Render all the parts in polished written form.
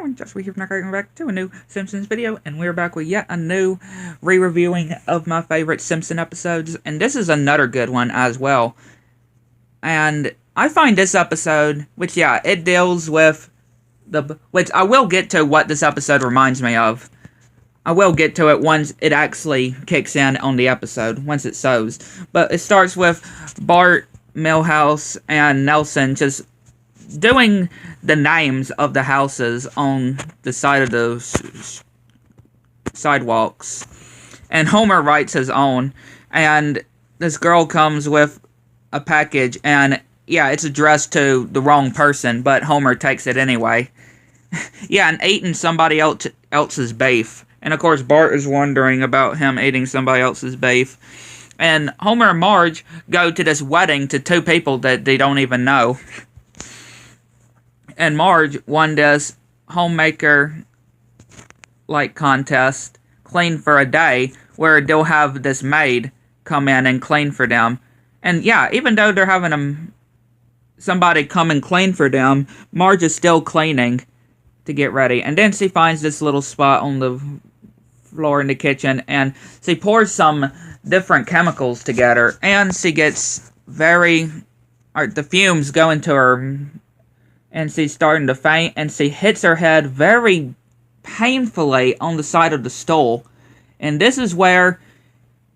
And just we here going back to a new Simpsons video, and we're back with yet a new re-reviewing of my favorite Simpson episodes, and this is another good one as well. And I find this episode, which it deals with which I will get to what this episode reminds me of. I will get to it once it actually kicks in on the episode, once it shows. But it starts with Bart, Milhouse, and Nelson just doing the names of the houses on the side of the sidewalks. And Homer writes his own. And this girl comes with a package, and it's addressed to the wrong person, but Homer takes it anyway. And eating somebody else's beef. And of course, Bart is wondering about him eating somebody else's beef. And Homer and Marge go to this wedding to two people that they don't even know. And Marge won this homemaker contest, clean for a day, where they'll have this maid come in and clean for them. And even though they're having somebody come and clean for them, Marge is still cleaning to get ready. And then she finds this little spot on the floor in the kitchen, and she pours some different chemicals together, and she gets the fumes go into her, and she's starting to faint, and she hits her head very painfully on the side of the stool. And this is where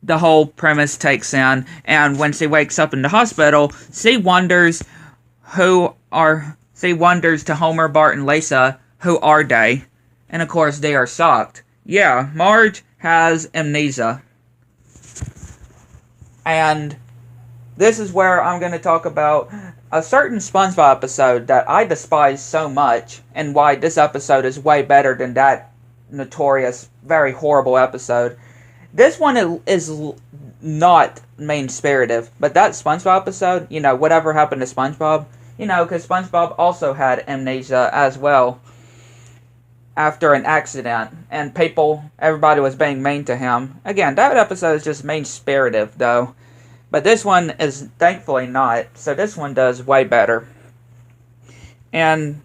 the whole premise takes in, and when she wakes up in the hospital, she wonders to Homer, Bart, and Lisa, who are they? And of course, they are shocked. Marge has amnesia. And this is where I'm going to talk about a certain SpongeBob episode that I despise so much, and why this episode is way better than that notorious, very horrible episode. This one is not mean-spirited, but that SpongeBob episode, whatever happened to SpongeBob, because SpongeBob also had amnesia as well after an accident, and everybody was being mean to him. Again, that episode is just mean-spirited, though. But this one is thankfully not, so this one does way better. And,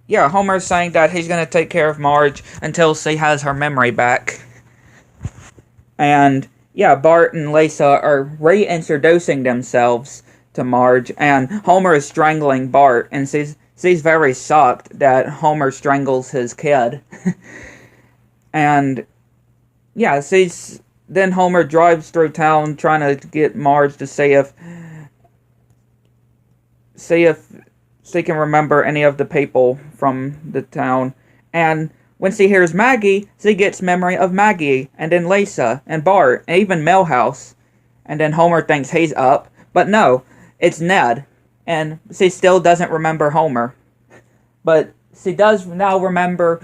Homer's saying that he's going to take care of Marge until she has her memory back. And, Bart and Lisa are reintroducing themselves to Marge, and Homer is strangling Bart, and she's very shocked that Homer strangles his kid. And, then Homer drives through town trying to get Marge to see if she can remember any of the people from the town. And when she hears Maggie, she gets memory of Maggie, and then Lisa, and Bart, and even Milhouse. And then Homer thinks he's up, but no, it's Ned. And she still doesn't remember Homer. But she does now remember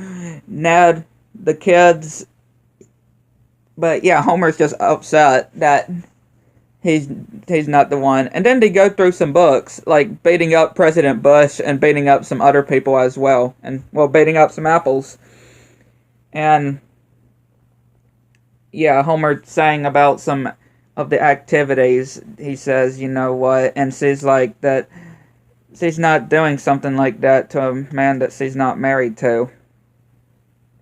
Ned, the kids. But Homer's just upset that he's not the one. And then they go through some books, like beating up President Bush and beating up some other people as well. And, beating up some apples. And, Homer saying about some of the activities. He says, you know what, and she's like that she's not doing something like that to a man that she's not married to.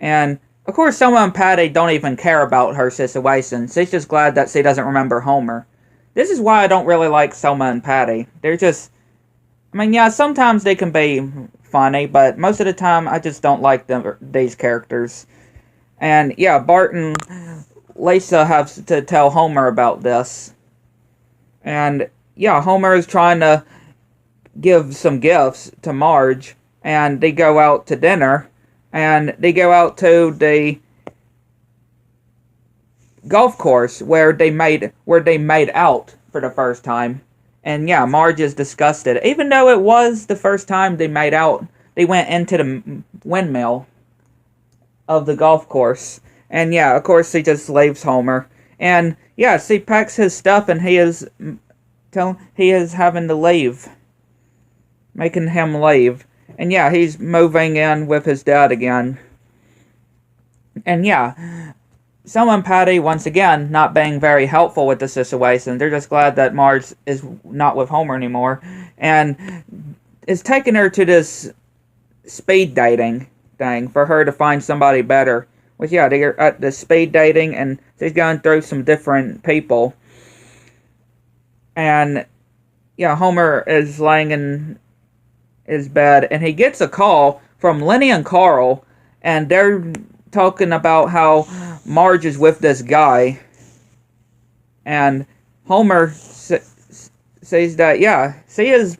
And, of course, Selma and Patty don't even care about her situation. She's just glad that she doesn't remember Homer. This is why I don't really like Selma and Patty. They're just, sometimes they can be funny, but most of the time I just don't like these characters. And, Bart and Lisa have to tell Homer about this. And, Homer is trying to give some gifts to Marge, and they go out to dinner, and they go out to the golf course where they made out for the first time. And Marge is disgusted. Even though it was the first time they made out, they went into the windmill of the golf course. And of course she just leaves Homer. And she packs his stuff, and he is having to leave. Making him leave. And he's moving in with his dad again. And Selma and Patty, once again, not being very helpful with the situation. They're just glad that Marge is not with Homer anymore. And is taking her to this speed dating thing for her to find somebody better. Which, yeah, they're at the speed dating, and she's going through some different people. And, yeah, Homer is laying in his bed, and he gets a call from Lenny and Carl, and they're talking about how Marge is with this guy. And Homer says that, yeah, she is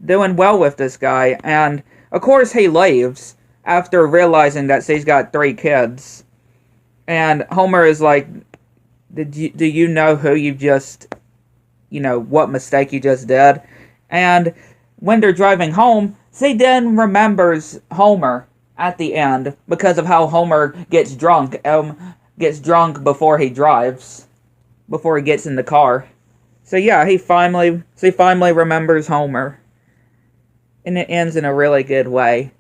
doing well with this guy. And, of course, he leaves after realizing that she's got 3 kids. And Homer is like, do you know who you just, what mistake you just did? And when they're driving home, she then remembers Homer at the end because of how Homer gets drunk. Gets drunk before he drives, before he gets in the car. So yeah, she finally remembers Homer. And it ends in a really good way.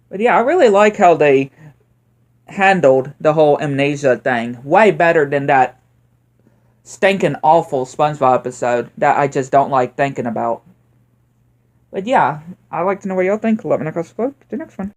But yeah, I really like how they handled the whole amnesia thing. Way better than that stinking awful SpongeBob episode that I just don't like thinking about. But yeah, I'd like to know what y'all think. Let me know down below. The next one.